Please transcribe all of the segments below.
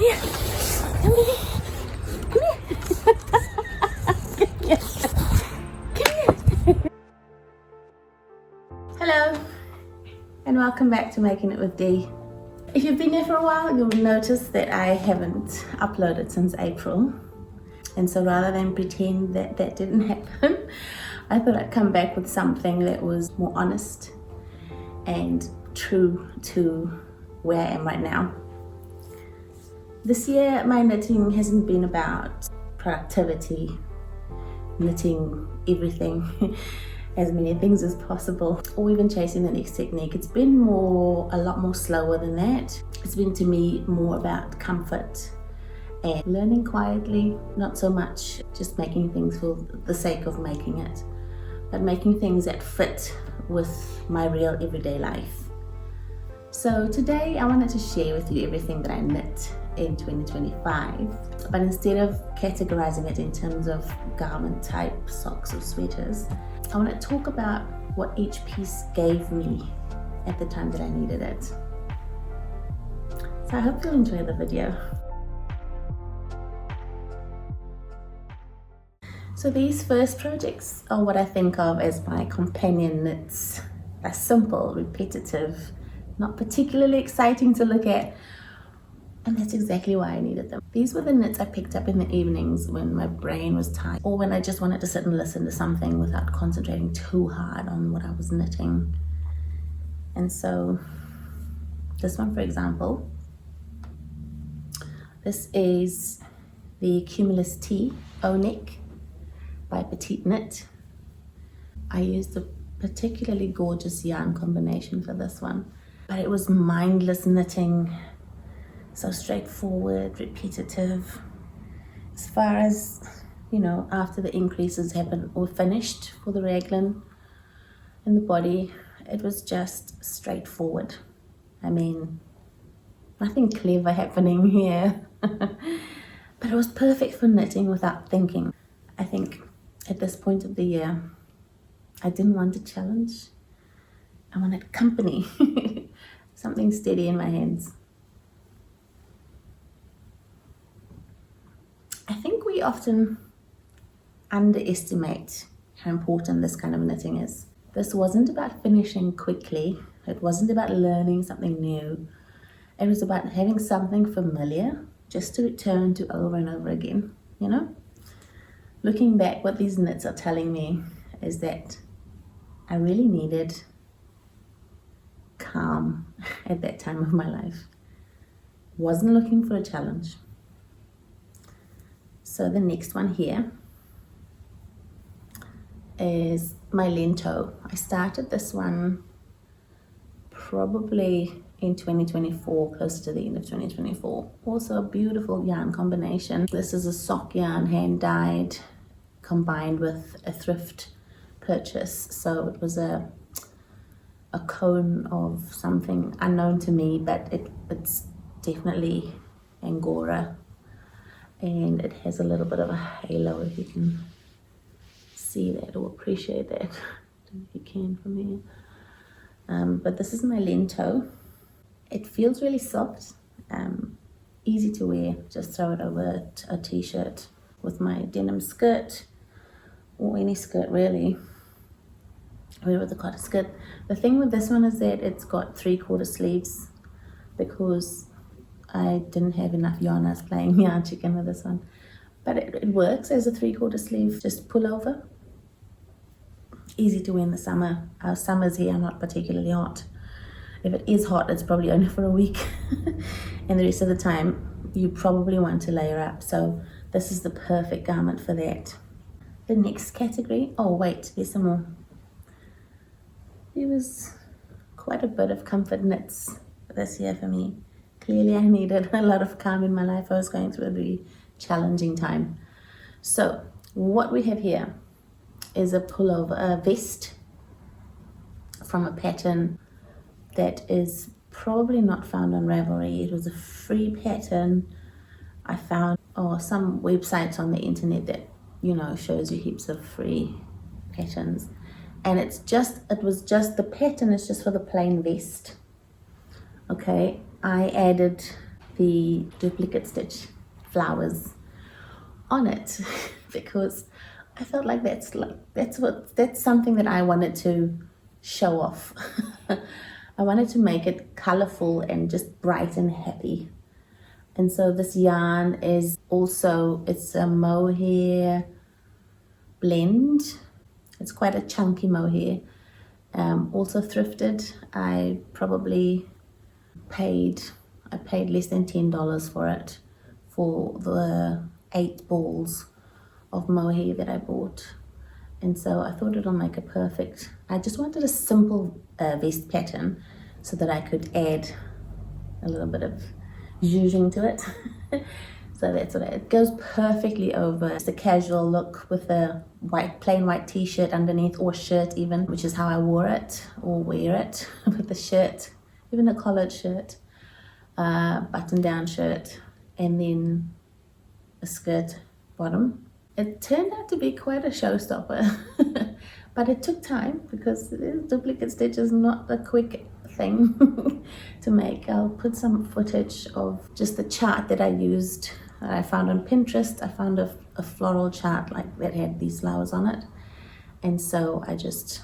here. Come here. Come here. Come here. Hello, and welcome back to Making It with Dee. If you've been here for a while, you'll notice that I haven't uploaded since April. And so rather than pretend that that didn't happen, I thought I'd come back with something that was more honest and true to where I am right now. This year, my knitting hasn't been about productivity, knitting everything, as many things as possible, or even chasing the next technique. It's been a lot more slower than that. It's been to me more about comfort and learning quietly, not so much just making things for the sake of making it, but making things that fit with my real everyday life. So today I wanted to share with you everything that I knit in 2025, but instead of categorizing it in terms of garment type, socks or sweaters, I want to talk about what each piece gave me at the time that I needed it. So I hope you'll enjoy the video. So these first projects are what I think of as my companion knits. They're simple, repetitive, not particularly exciting to look at, and that's exactly why I needed them. These were the knits I picked up in the evenings when my brain was tired, or when I just wanted to sit and listen to something without concentrating too hard on what I was knitting. And so this one, for example, this is the Cumulus T O-neck by Petite Knit. I used a particularly gorgeous yarn combination for this one, but it was mindless knitting, so straightforward, repetitive. As far as, you know, after the increases happened or finished for the raglan and the body, it was just straightforward. I mean, nothing clever happening here, but it was perfect for knitting without thinking. I think at this point of the year, I didn't want a challenge. I wanted company, something steady in my hands. I think we often underestimate how important this kind of knitting is. This wasn't about finishing quickly. It wasn't about learning something new. It was about having something familiar just to return to over and over again, you know? Looking back, what these knits are telling me is that I really needed calm at that time of my life. Wasn't looking for a challenge. So the next one here is my lento. I started this one probably in 2024, close to the end of 2024. Also a beautiful yarn combination. This is a sock yarn, hand dyed, combined with a thrift purchase. So it was a cone of something unknown to me, but it's definitely Angora. And it has a little bit of a halo, if you can see that or appreciate that. I don't know if you can from here. But this is my lento. It feels really soft, easy to wear. Just throw it over a t-shirt with my denim skirt, or any skirt really. Wear with a cotton skirt. The thing with this one is that it's got 3/4 sleeves, because I didn't have enough yarn. I was playing yarn chicken with this one, but it works as a 3/4 sleeve, just pull over. Easy to wear in the summer. Our summers here are not particularly hot. If it is hot, it's probably only for a week, and the rest of the time you probably want to layer up. So this is the perfect garment for that. The next category, oh wait, there's some more. There was quite a bit of comfort knits this year for me. Clearly I needed a lot of calm in my life. I was going through a very challenging time. So what we have here is a pullover, a vest from a pattern that is probably not found on Ravelry. It was a free pattern I found, or some websites on the internet that, you know, shows you heaps of free patterns. And the pattern is just for the plain vest. Okay, I added the duplicate stitch flowers on it because I felt like that's something that I wanted to show off. I wanted to make it colorful and just bright and happy. And so this yarn is also, it's a mohair blend. It's quite a chunky mohair. Also thrifted. I paid less than $10 for it, for the 8 balls of mohair that I bought. And so I thought it'll make a perfect, I just wanted a simple vest pattern so that I could add a little bit of zhuzhing to it. So that's what it goes perfectly over. It's a casual look with a plain white t-shirt underneath, or shirt even, which is how I wore it or wear it with the shirt, even a collared shirt, button down shirt, and then a skirt bottom. It turned out to be quite a showstopper, but it took time because duplicate stitch is not a quick thing to make. I'll put some footage of just the chart that I used, that I found on Pinterest. I found a floral chart like that had these flowers on it, and so I just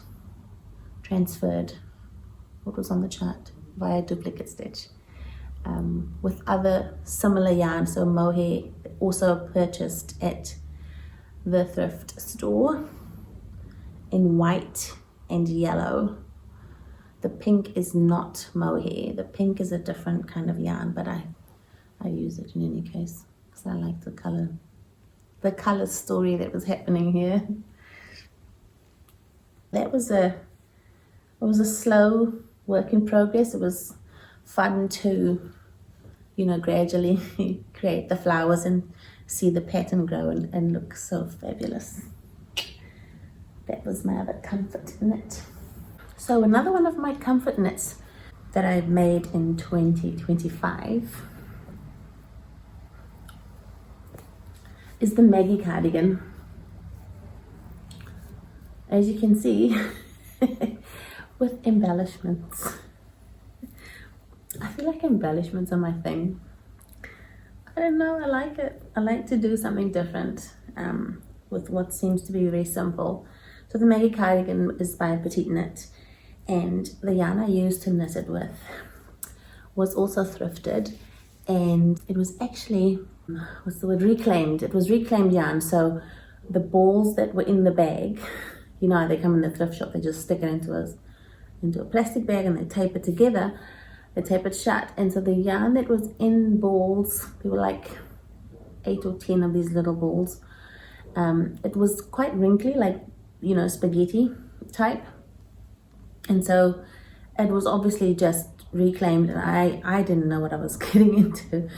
transferred what was on the chart via duplicate stitch with other similar yarn. So mohair, also purchased at the thrift store in white and yellow. The pink is not mohair. The pink is a different kind of yarn, but I use it in any case because I like the color story that was happening here. It was a slow work in progress. It was fun to, gradually create the flowers and see the pattern grow and look so fabulous. That was my other comfort knit. So another one of my comfort knits that I made in 2025 is the Maggie cardigan. As you can see, with embellishments. I feel like embellishments are my thing. I don't know, I like it. I like to do something different with what seems to be very simple. So the Maggie cardigan is by Petite Knit, and the yarn I used to knit it with was also thrifted, and it was actually, what's the word, reclaimed. It was reclaimed yarn. So the balls that were in the bag, they come in the thrift shop, they just stick it into a plastic bag and they tape it together. They tape it shut, and so the yarn that was in balls, there were like 8 or 10 of these little balls. It was quite wrinkly, like, spaghetti type. And so it was obviously just reclaimed, and I didn't know what I was getting into.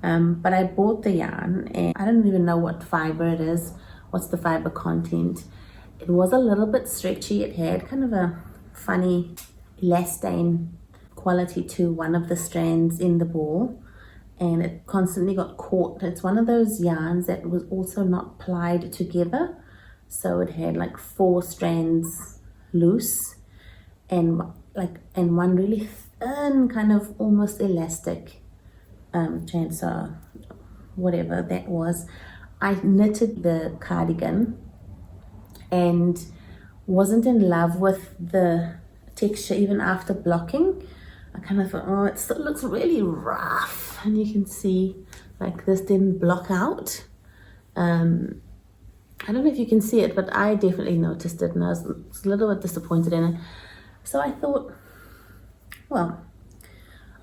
But I bought the yarn, and I don't even know what fiber it is, what's the fiber content. It was a little bit stretchy. It had kind of a funny elastane quality to one of the strands in the ball, and it constantly got caught. It's one of those yarns that was also not plied together, so it had like 4 strands loose and one really thin, kind of almost elastic strand. So whatever that was, I knitted the cardigan and wasn't in love with the texture even after blocking. I kind of thought, it still looks really rough, and you can see like this didn't block out. I don't know if you can see it, but I definitely noticed it, and I was a little bit disappointed in it. So I thought, well,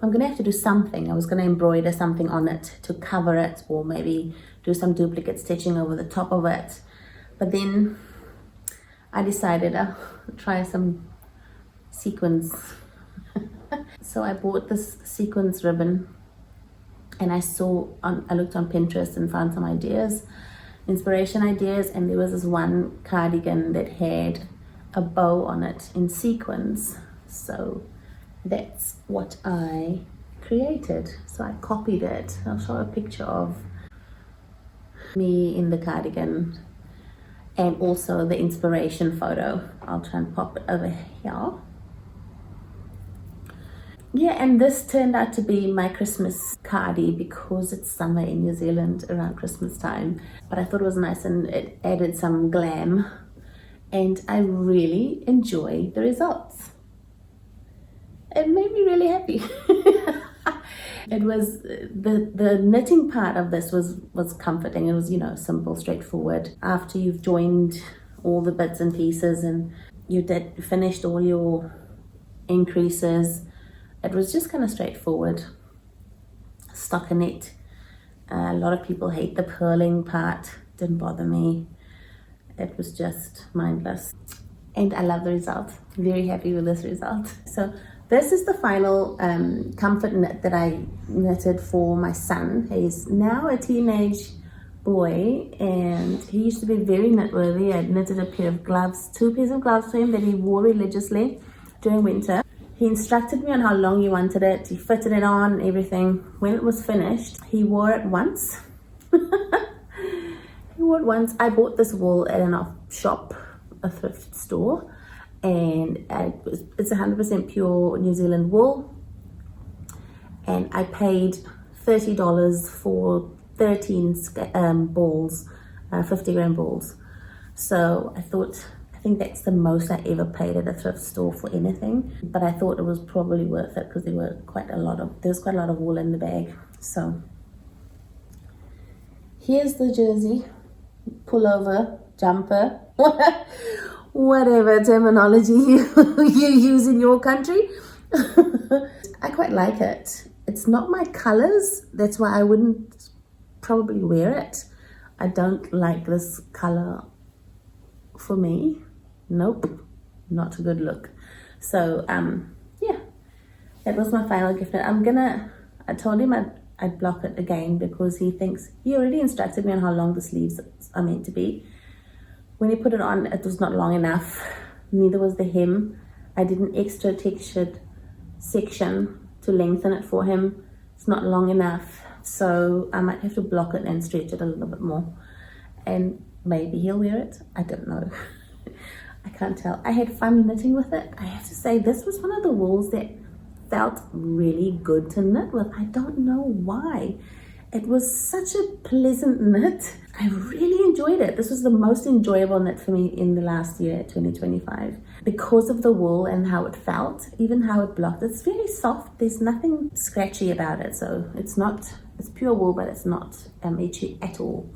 I'm gonna have to do something. I was gonna embroider something on it to cover it, or maybe do some duplicate stitching over the top of it. But then I decided I'll try some sequins. So I bought this sequins ribbon, and I looked on Pinterest and found some inspiration ideas, and there was this one cardigan that had a bow on it in sequins. So that's what I created. So I copied it. I'll show a picture of me in the cardigan and also the inspiration photo. I'll try and pop it over here. Yeah, and this turned out to be my Christmas cardie because it's summer in New Zealand around Christmas time. But I thought it was nice and it added some glam. And I really enjoyed the results. It made me really happy. It was, the knitting part of this was comforting. It was, you know, simple, straightforward. After you've joined all the bits and pieces and you finished all your increases, it was just kind of straightforward. Stockinette. A lot of people hate the purling part. Didn't bother me. It was just mindless. And I love the result. Very happy with this result. So this is the final comfort knit that I knitted for my son. He's now a teenage boy and he used to be very knit-worthy. I knitted a pair of gloves, 2 pairs of gloves for him that he wore religiously during winter. He instructed me on how long he wanted it. He fitted it on and everything. When it was finished, he wore it once. He wore it once. I bought this wool at an off shop, a thrift store, and it's 100% pure New Zealand wool. And I paid $30 for 13 balls, 50-gram balls. So I think that's the most I ever paid at a thrift store for anything, but I thought it was probably worth it because there was quite a lot of wool in the bag. So here's the jersey, pullover, jumper, whatever terminology you use in your country. I quite like it. It's not my colors, that's why I wouldn't probably wear it. I don't like this color for me. Nope, not a good look. So yeah, that was my final gift. I told him I'd block it again because he already instructed me on how long the sleeves are meant to be. When he put it on, it was not long enough. Neither was the hem. I did an extra textured section to lengthen it for him. It's not long enough, so I might have to block it and stretch it a little bit more, and maybe he'll wear it. I don't know. I can't tell. I had fun knitting with it. I have to say, this was one of the wools that felt really good to knit with. I don't know why. It was such a pleasant knit. I really enjoyed it. This was the most enjoyable knit for me in the last year, 2025, because of the wool and how it felt, even how it blocked. It's very soft. There's nothing scratchy about it. So it's pure wool, but it's not itchy at all.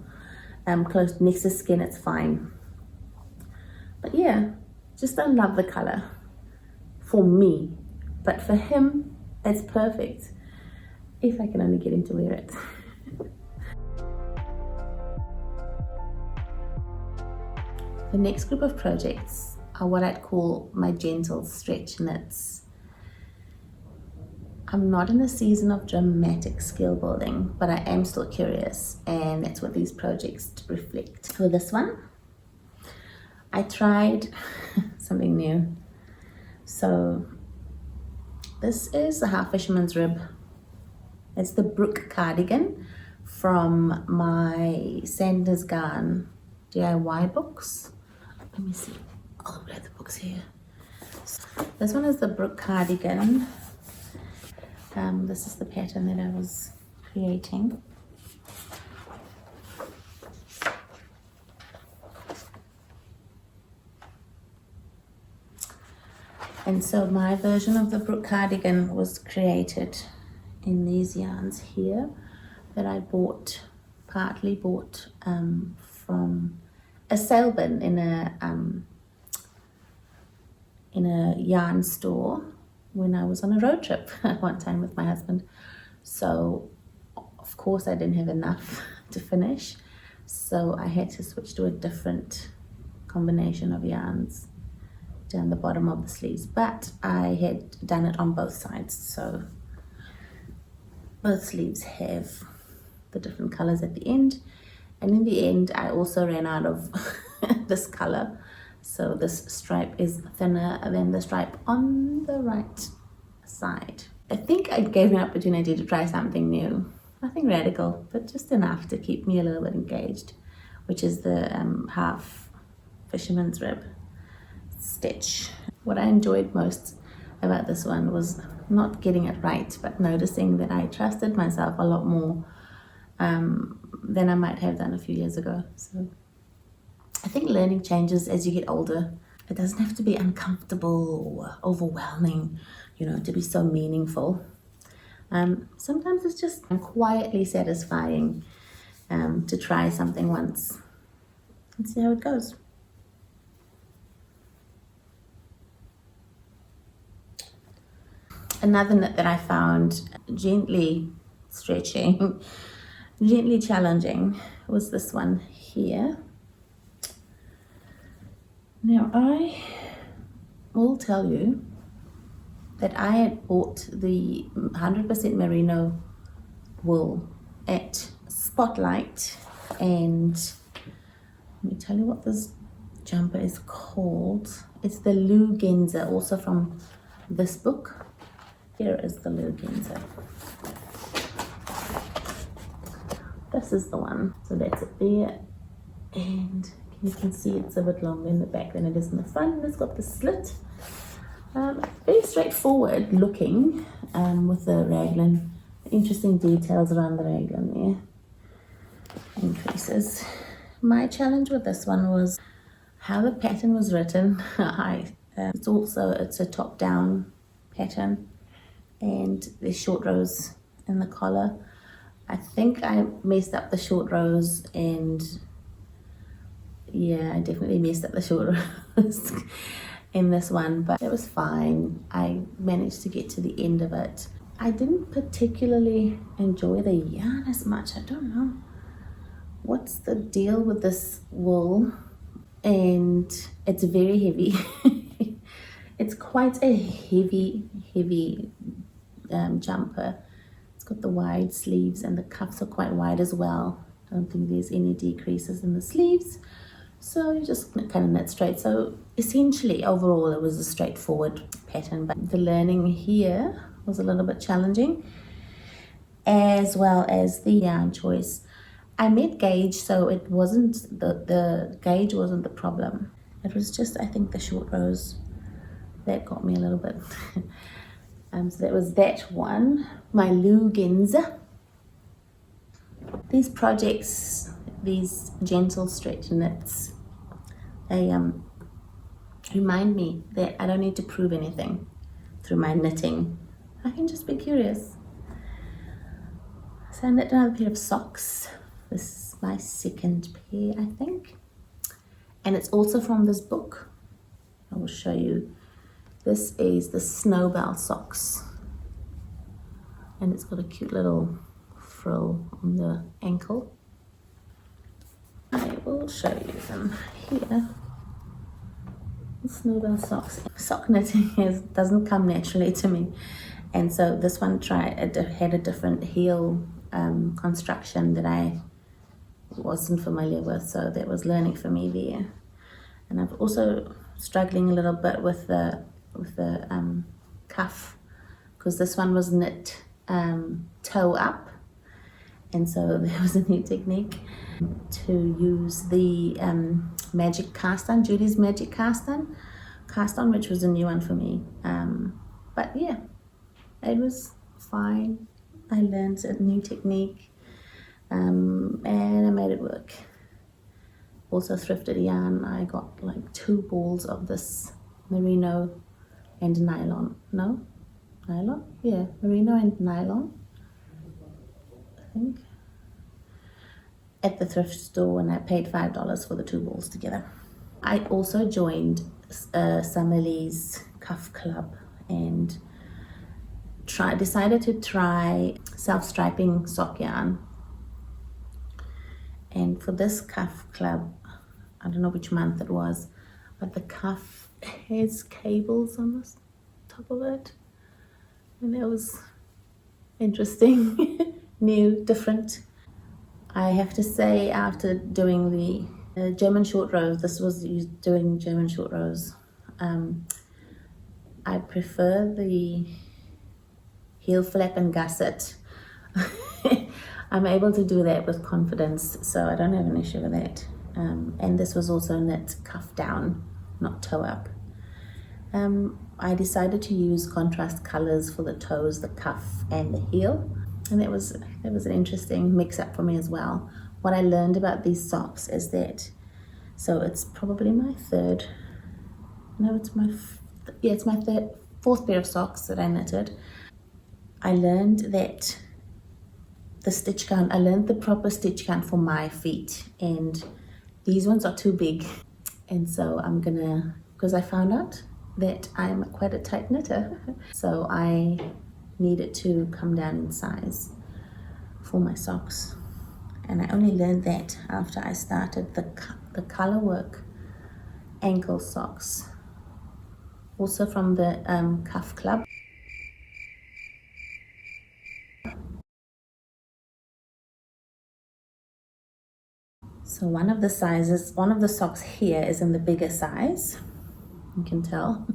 Close next to skin, it's fine. But yeah, just don't love the color for me, but for him, it's perfect. If I can only get him to wear it. The next group of projects are what I'd call my gentle stretch knits. I'm not in a season of dramatic skill building, but I am still curious, and that's what these projects reflect. For this one, I tried something new. So this is the half fisherman's rib. It's the Brook cardigan from my Sanders Garn DIY books. Let me see. I'll grab the books here. This one is the Brook cardigan. This is the pattern that I was creating. And so my version of the Brook cardigan was created in these yarns here that I partly bought from a sale bin in a yarn store when I was on a road trip one time with my husband. So of course I didn't have enough to finish, so I had to switch to a different combination of yarns down the bottom of the sleeves, but I had done it on both sides, so both sleeves have the different colors at the end. And in the end, I also ran out of this color, so this stripe is thinner than the stripe on the right side. I think it gave me an opportunity to try something new, nothing radical, but just enough to keep me a little bit engaged, which is the half fisherman's rib stitch. What I enjoyed most about this one was not getting it right, but noticing that I trusted myself a lot more than I might have done a few years ago. So I think learning changes as you get older. It doesn't have to be uncomfortable or overwhelming, you know, to be so meaningful. Sometimes it's just quietly satisfying to try something once and see how it goes. Another knit that I found gently stretching, gently challenging, was this one here. Now I will tell you that I had bought the 100% merino wool at Spotlight, and let me tell you what this jumper is called. It's the Lou Genza, also from this book. Here is the Lou Genza. This is the one. So that's it there, and you can see it's a bit longer in the back than it is in the front, and it's got the slit. Very straightforward looking with the raglan. Interesting details around the raglan there and creases. My challenge with this one was how the pattern was written. It's a top-down pattern, and there's short rows in the collar. I think I messed up the short rows, and yeah, I definitely messed up the short rows in this one, but it was fine. I managed to get to the end of it. I didn't particularly enjoy the yarn as much. I don't know what's the deal with this wool, and it's very heavy. It's quite a heavy jumper. It's got the wide sleeves, and the cuffs are quite wide as well. I don't think there's any decreases in the sleeves, so you just kind of knit straight. So essentially overall it was a straightforward pattern, but the learning here was a little bit challenging, as well as the yarn choice. I made gauge, so it wasn't the gauge wasn't the problem. It was just, I think, the short rows that got me a little bit. So that was that one, my Lou Genza. These projects, these gentle stretch knits, they remind me that I don't need to prove anything through my knitting. I can just be curious. So I knit another pair of socks. This is my second pair, I think. And it's also from this book. I will show you. This is the Snowbell socks. And it's got a cute little frill on the ankle. I will show you them here. The Snowbell socks. Sock knitting doesn't come naturally to me. And so this one had a different heel construction that I wasn't familiar with, so that was learning for me there. And I've also struggling a little bit with the cuff, because this one was knit toe up, and so there was a new technique to use the magic cast on, Judy's magic cast on, which was a new one for me. But yeah, it was fine. I learned a new technique, and I made it work. Also thrifted yarn. I got like 2 balls of this merino and nylon. No? Nylon? Yeah, merino and nylon, I think, at the thrift store, and I paid $5 for the 2 balls together. I also joined Summerlee's Cuff Club and decided to try self-striping sock yarn. And for this cuff club, I don't know which month it was, but the cuff has cables on the top of it, and it was interesting, new, different. I have to say, after doing the German short rows, this was doing German short rows, I prefer the heel flap and gusset. I'm able to do that with confidence, so I don't have an issue with that. And this was also knit cuff down, not toe up. I decided to use contrast colors for the toes, the cuff and the heel, and that was an interesting mix-up for me as well. What I learned about these socks is that, so it's probably my third, no, it's my, yeah, it's my fourth pair of socks that I knitted. I learned that the stitch count, I learned the proper stitch count for my feet, and these ones are too big. And so I'm gonna, because I found out that I'm quite a tight knitter, so I needed to come down in size for my socks. And I only learned that after I started the color work ankle socks, also from the Cuff Club. So one of the socks here is in the bigger size, you can tell.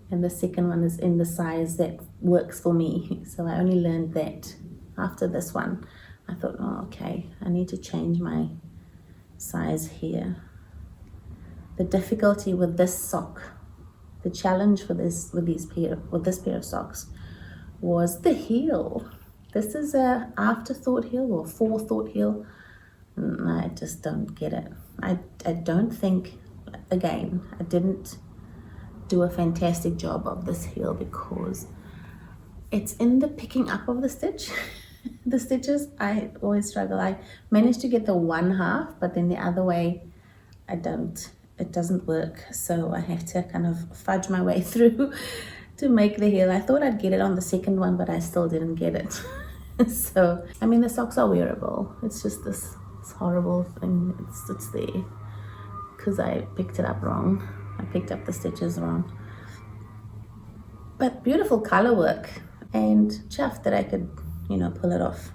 And the second one is in the size that works for me. So I only learned that after this one. I thought, oh, okay, I need to change my size here. The difficulty with this sock, the challenge for this with this pair of socks was the heel. This is a afterthought heel or forethought heel. I just don't get it. I don't think, again, I didn't do a fantastic job of this heel because it's in the picking up of the stitch. The stitches, I always struggle. I managed to get the one half, but then the other way, it doesn't work. So I have to kind of fudge my way through to make the heel. I thought I'd get it on the second one, but I still didn't get it. So, I mean, the socks are wearable. It's just this horrible thing. It's there because I picked it up wrong. I picked up the stitches wrong. But beautiful color work, and chuffed that I could, you know, pull it off.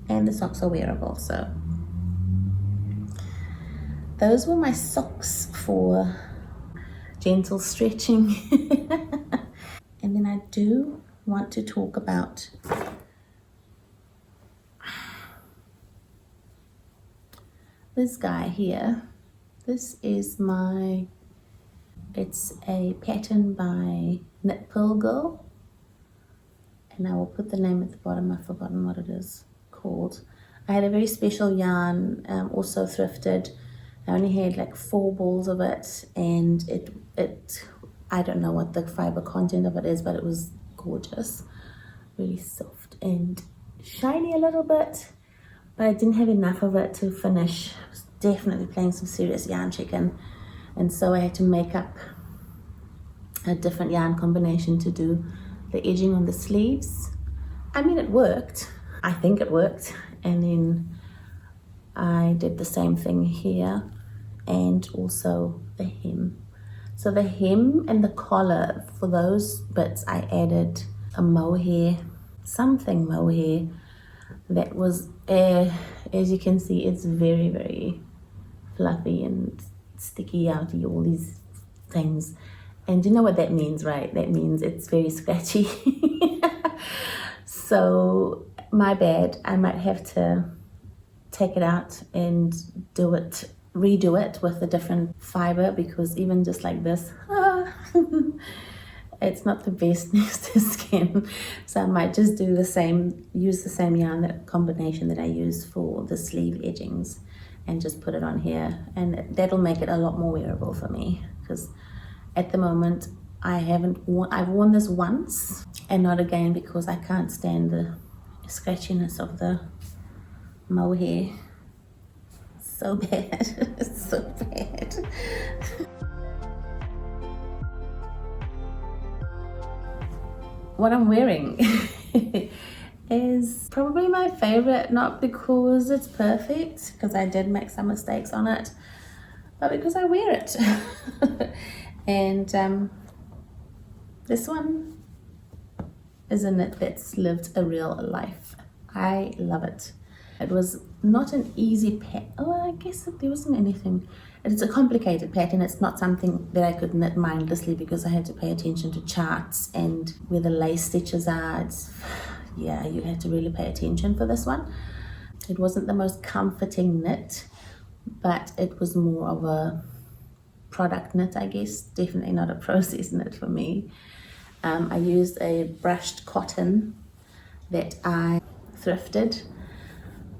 And the socks are wearable, so. Those were my socks for gentle stretching. And then I do want to talk about this guy here. This is it's a pattern by Knit Pearl Girl, and I will put the name at the bottom. I've forgotten what it is called. I had a very special yarn, also thrifted. I only had like 4 balls of it, and it I don't know what the fiber content of it is, but it was gorgeous, really soft and shiny a little bit, but I didn't have enough of it to finish. I was definitely playing some serious yarn chicken, and so I had to make up a different yarn combination to do the edging on the sleeves. I mean, it worked. I think it worked. And then I did the same thing here, and also the hem. So the hem and the collar, for those bits, I added a mohair, something mohair that was, as you can see, it's very, very fluffy and sticky outy, all these things. And you know what that means, right? That means it's very scratchy. So my bad, I might have to take it out and redo it with a different fiber, because even just like this, it's not the best next to skin. So I might just do the same, use the same yarn, that combination that I use for the sleeve edgings, and just put it on here, and that'll make it a lot more wearable for me, because at the moment I've worn this once and not again, because I can't stand the scratchiness of the mohair. So bad. It's so bad. What I'm wearing is probably my favorite, not because it's perfect, because I did make some mistakes on it, but because I wear it. And this one is a knit that's lived a real life. I love it. It was not an easy pattern. Oh, I guess there wasn't anything. It's a complicated pattern. It's not something that I could knit mindlessly, because I had to pay attention to charts and where the lace stitches are. Yeah, you had to really pay attention for this one. It wasn't the most comforting knit, but it was more of a product knit, I guess. Definitely not a process knit for me. I used a brushed cotton that I thrifted.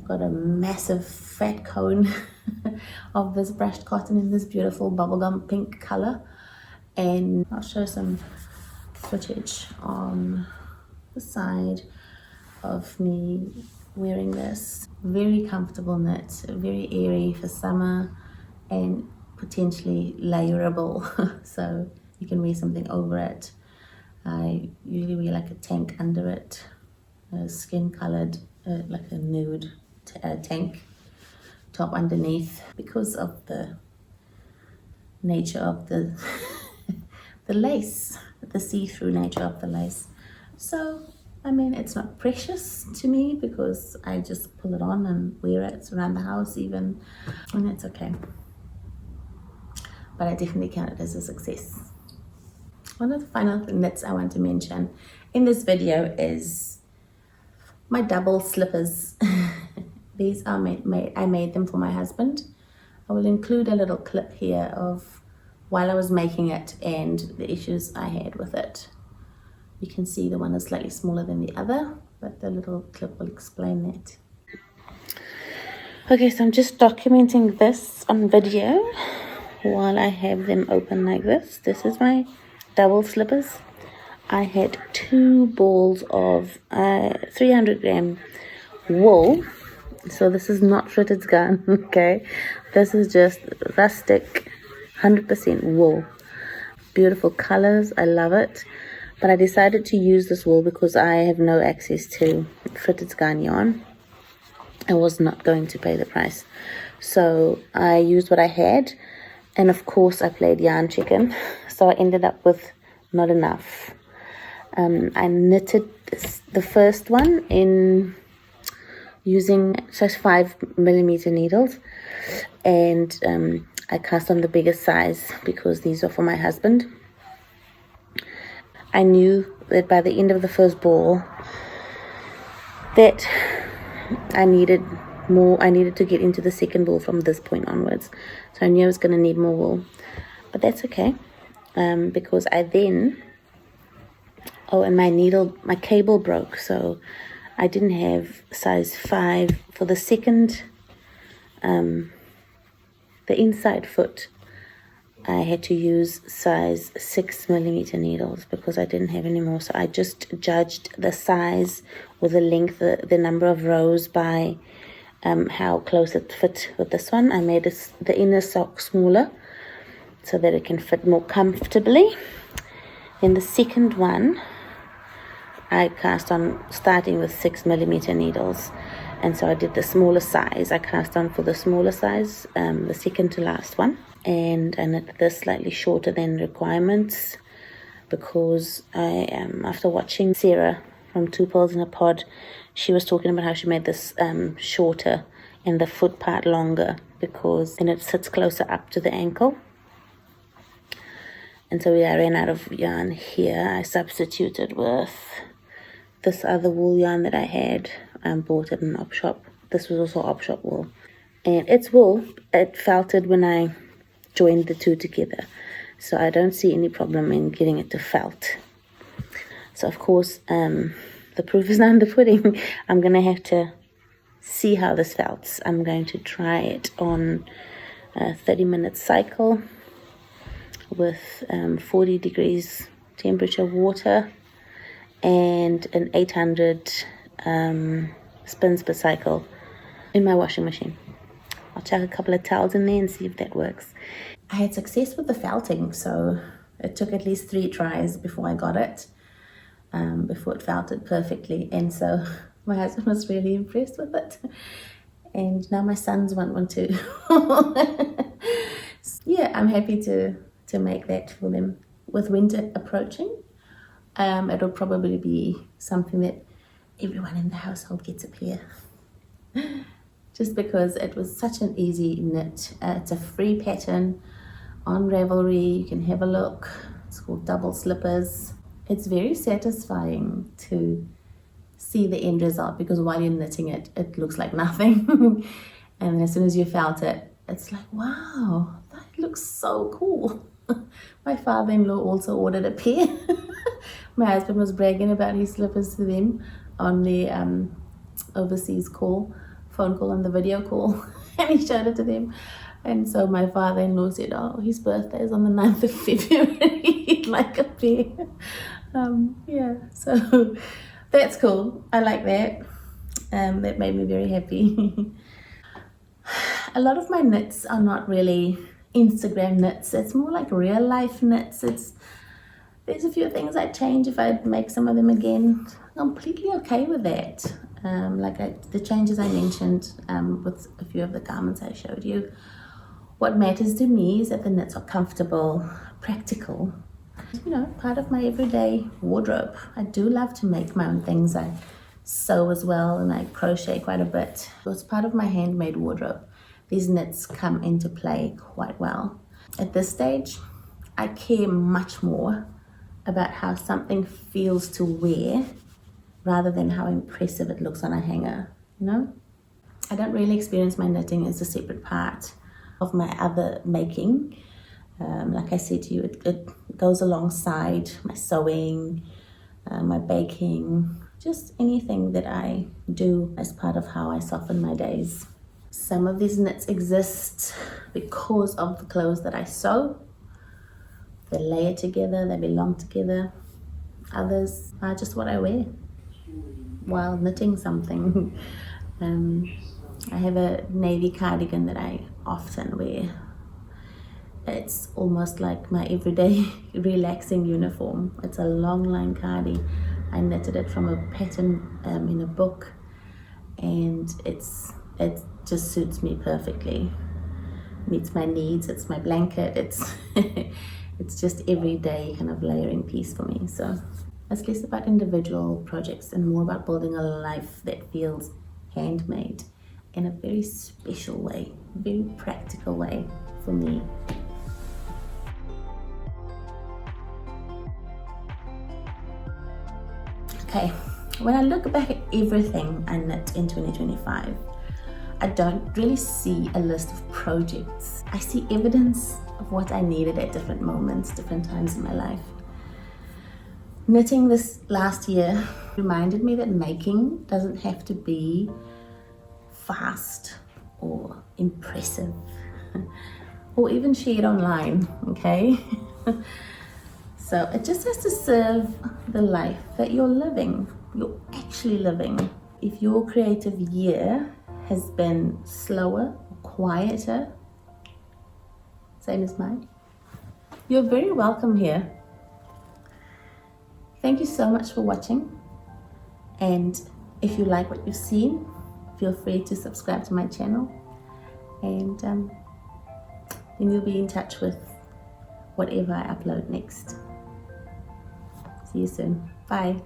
Got a massive fat cone of this brushed cotton in this beautiful bubblegum pink color, and I'll show some footage on the side of me wearing this. Very comfortable knit, very airy for summer, and potentially layerable, so you can wear something over it. I usually wear like a tank under it, a skin colored, like a nude tank top underneath, because of the nature of the the lace, the see-through nature of the lace. So I mean, it's not precious to me because I just pull it on and wear it around the house even, and it's okay. But I definitely count it as a success. One of the final knits I want to mention in this video is my double slippers. These are I made them for my husband. I will include a little clip here of while I was making it and the issues I had with it. You can see the one is slightly smaller than the other, but the little clip will explain that. Okay, so I'm just documenting this on video while I have them open like this. This is my double slippers. I had 2 balls of 300 gram wool. So this is not fitted yarn, okay? This is just rustic, 100% wool. Beautiful colors, I love it. But I decided to use this wool because I have no access to fitted yarn. I was not going to pay the price. So I used what I had. And of course I played yarn chicken. So I ended up with not enough. I knitted the first one in using just 5mm needles, and I cast on the biggest size because these are for my husband. I knew that by the end of the first ball that I needed to get into the second ball from this point onwards. So I knew I was going to need more wool, but that's okay, because I then, and my cable broke, so I didn't have size 5 for the second, the inside foot. I had to use size 6mm needles because I didn't have any more. So I just judged the size or the length, the number of rows by how close it fit with this one. I made the inner sock smaller so that it can fit more comfortably. Then the second one, I cast on starting with 6mm needles, and so I did the smaller size. I cast on for the smaller size, the second to last one, and I knit this slightly shorter than requirements because I after watching Sarah from 2 Pearls in a Pod, she was talking about how she made this shorter and the foot part longer because then it sits closer up to the ankle. And so I ran out of yarn here. I substituted with this other wool yarn that I had. I bought it in an op shop. This was also op shop wool. And it's wool. It felted when I joined the two together. So I don't see any problem in getting it to felt. So of course, the proof is not in the pudding. I'm going to have to see how this felts. I'm going to try it on a 30-minute cycle with 40 degrees temperature water and an 800 spins per cycle in my washing machine. I'll chuck a couple of towels in there and see if that works. I had success with the felting, so it took at least 3 tries before I got it, before it felted perfectly, and so my husband was really impressed with it, and now my sons want one too. Yeah, I'm happy to make that for them. With winter approaching, it'll probably be something that everyone in the household gets a pair. Just because it was such an easy knit. It's a free pattern on Ravelry. You can have a look. It's called Double Slippers. It's very satisfying to see the end result because while you're knitting it, it looks like nothing. And as soon as you felt it, it's like, wow, looks so cool. My father-in-law also ordered a pair. My husband was bragging about his slippers to them on the overseas phone call on the video call, and he showed it to them. And so my father-in-law said, oh, his birthday is on the 9th of February. He'd like a pair. Yeah, so that's cool. I like that. That made me very happy. A lot of my knits are not really Instagram knits. It's more like real life knits. There's a few things I'd change if I'd make some of them again. I'm completely okay with that. The changes I mentioned with a few of the garments I showed you. What matters to me is that the knits are comfortable, practical. You know, part of my everyday wardrobe. I do love to make my own things. I sew as well, and I crochet quite a bit. So it's part of my handmade wardrobe. These knits come into play quite well. At this stage, I care much more about how something feels to wear rather than how impressive it looks on a hanger, you know? I don't really experience my knitting as a separate part of my other making. Like I said to you, it goes alongside my sewing, my baking, just anything that I do as part of how I soften my days. Some of these knits exist because of the clothes that I sew. They layer together, they belong together. Others are just what I wear while knitting something. I have a navy cardigan that I often wear. It's almost like my everyday relaxing uniform. It's a long line cardi. I knitted it from a pattern in a book, and it just suits me perfectly. Meets my needs. It's my blanket. It's just everyday kind of layering piece for me. So it's less about individual projects and more about building a life that feels handmade in a very special way, very practical way for me. Okay, when I look back at everything I knit in 2025, I don't really see a list of projects. I see evidence of what I needed at different moments, different times in my life. Knitting this last year reminded me that making doesn't have to be fast or impressive or even shared online, okay? So it just has to serve the life that you're actually living. If your creative year has been slower, quieter, same as mine, you're very welcome here. Thank you so much for watching, and if you like what you've seen, feel free to subscribe to my channel, and then you'll be in touch with whatever I upload next. See you soon. Bye.